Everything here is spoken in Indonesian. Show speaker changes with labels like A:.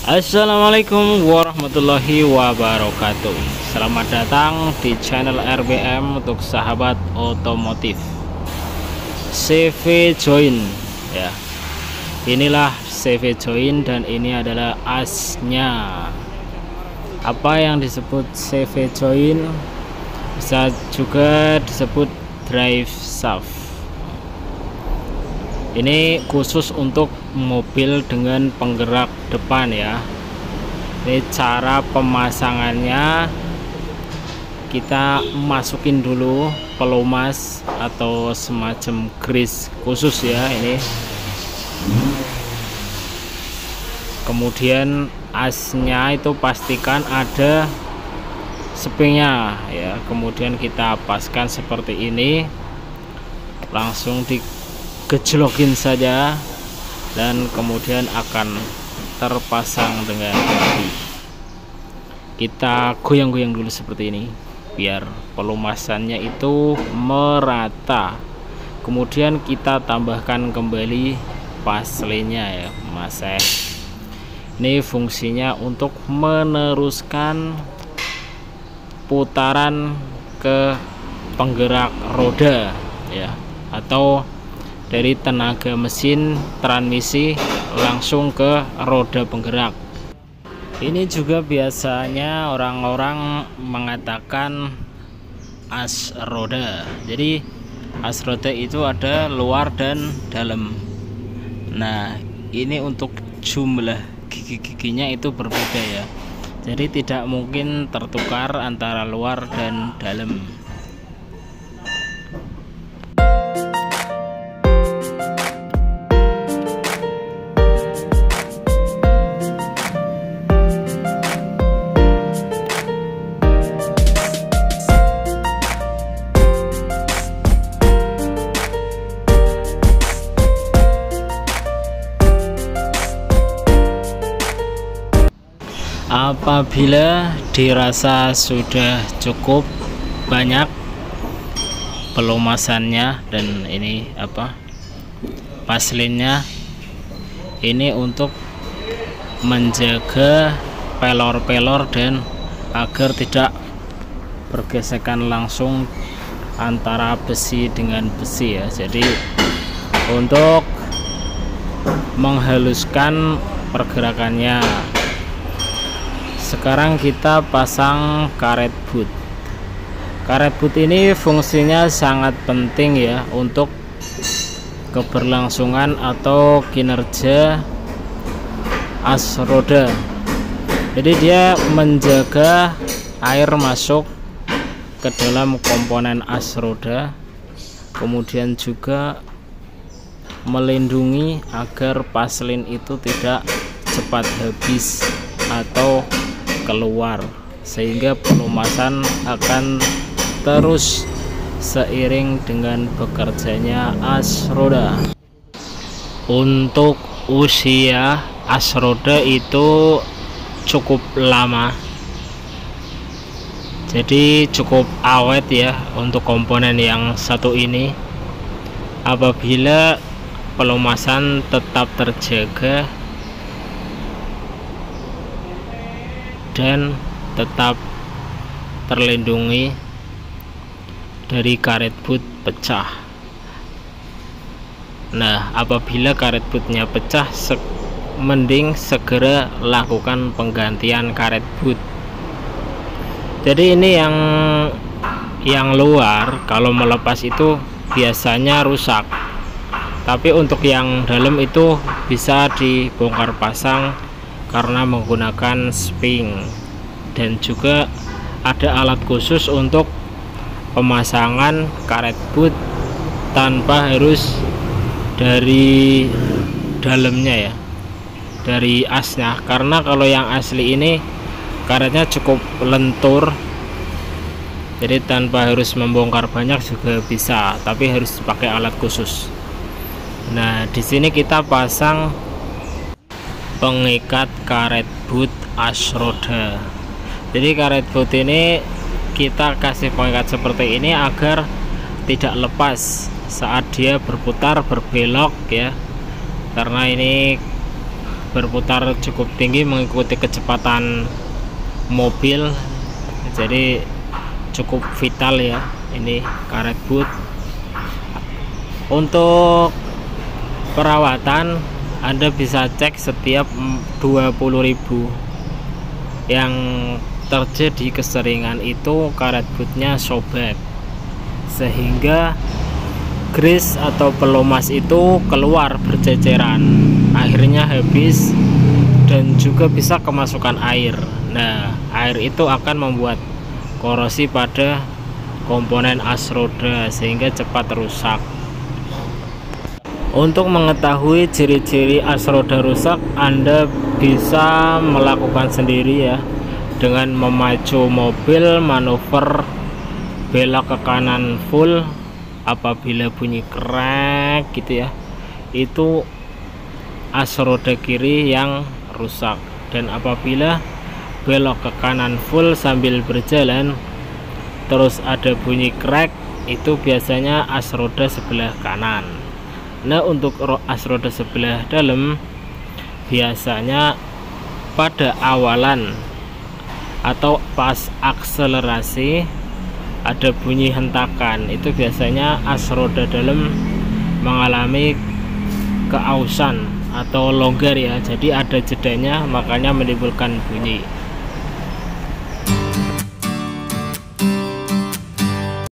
A: Assalamualaikum warahmatullahi wabarakatuh. Selamat datang di channel RBM untuk sahabat otomotif. CV Join ya. Inilah CV Join dan ini adalah asnya. Apa yang disebut CV Join bisa juga disebut drive shaft. Ini khusus untuk mobil dengan penggerak depan ya. Ini cara pemasangannya, kita masukin dulu pelumas atau semacam grease khusus ya ini. Kemudian asnya itu pastikan ada springnya ya. Kemudian kita paskan seperti ini, langsung digejlokin saja dan kemudian akan terpasang dengan rapi. Kita goyang-goyang dulu seperti ini biar pelumasannya itu merata. Kemudian kita tambahkan kembali paslinnya ya, Mas. Ini fungsinya untuk meneruskan putaran ke penggerak roda ya, atau dari tenaga mesin transmisi langsung ke roda penggerak. Ini juga biasanya orang-orang mengatakan as roda. Jadi as roda itu ada luar dan dalam. Nah, ini untuk jumlah gigi-giginya itu berbeda ya. Jadi tidak mungkin tertukar antara luar dan dalam. Apabila dirasa sudah cukup banyak pelumasannya dan ini paslinnya, ini untuk menjaga pelor-pelor dan agar tidak bergesekan langsung antara besi dengan besi ya. Jadi untuk menghaluskan pergerakannya. Sekarang kita pasang karet boot. Karet boot ini fungsinya sangat penting ya untuk keberlangsungan atau kinerja as roda. Jadi dia menjaga air masuk ke dalam komponen as roda, kemudian juga melindungi agar paslin itu tidak cepat habis atau keluar, sehingga pelumasan akan terus seiring dengan bekerjanya as roda. Untuk usia as roda itu cukup lama, jadi cukup awet ya untuk komponen yang satu ini. Apabila pelumasan tetap terjaga dan tetap terlindungi dari karet boot pecah. Nah, apabila karet bootnya pecah, mending segera lakukan penggantian karet boot. Jadi ini yang luar kalau melepas itu biasanya rusak, tapi untuk yang dalam itu bisa dibongkar pasang karena menggunakan spring, dan juga ada alat khusus untuk pemasangan karet boot tanpa harus dari dalamnya ya, dari asnya. Karena kalau yang asli ini karetnya cukup lentur, jadi tanpa harus membongkar banyak juga bisa, tapi harus pakai alat khusus. Nah, di sini kita pasang pengikat karet boot as roda. Jadi karet boot ini kita kasih pengikat seperti ini agar tidak lepas saat dia berputar berbelok ya, karena ini berputar cukup tinggi mengikuti kecepatan mobil, jadi cukup vital ya ini karet boot. Untuk perawatan Anda bisa cek setiap 20.000. Yang terjadi keseringan itu karet bootnya sobek, sehingga grease atau pelumas itu keluar berceceran, akhirnya habis dan juga bisa kemasukan air. Nah, air itu akan membuat korosi pada komponen as roda sehingga cepat rusak. Untuk mengetahui ciri-ciri as roda rusak, Anda bisa melakukan sendiri ya, dengan memacu mobil, manuver belok ke kanan full. Apabila bunyi krek gitu ya, itu as roda kiri yang rusak. Dan apabila belok ke kanan full sambil berjalan terus ada bunyi krek, itu biasanya as roda sebelah kanan. Nah, untuk as roda sebelah dalam biasanya pada awalan atau pas akselerasi ada bunyi hentakan, itu biasanya as roda dalam mengalami keausan atau longgar ya, jadi ada jedanya, makanya menimbulkan bunyi.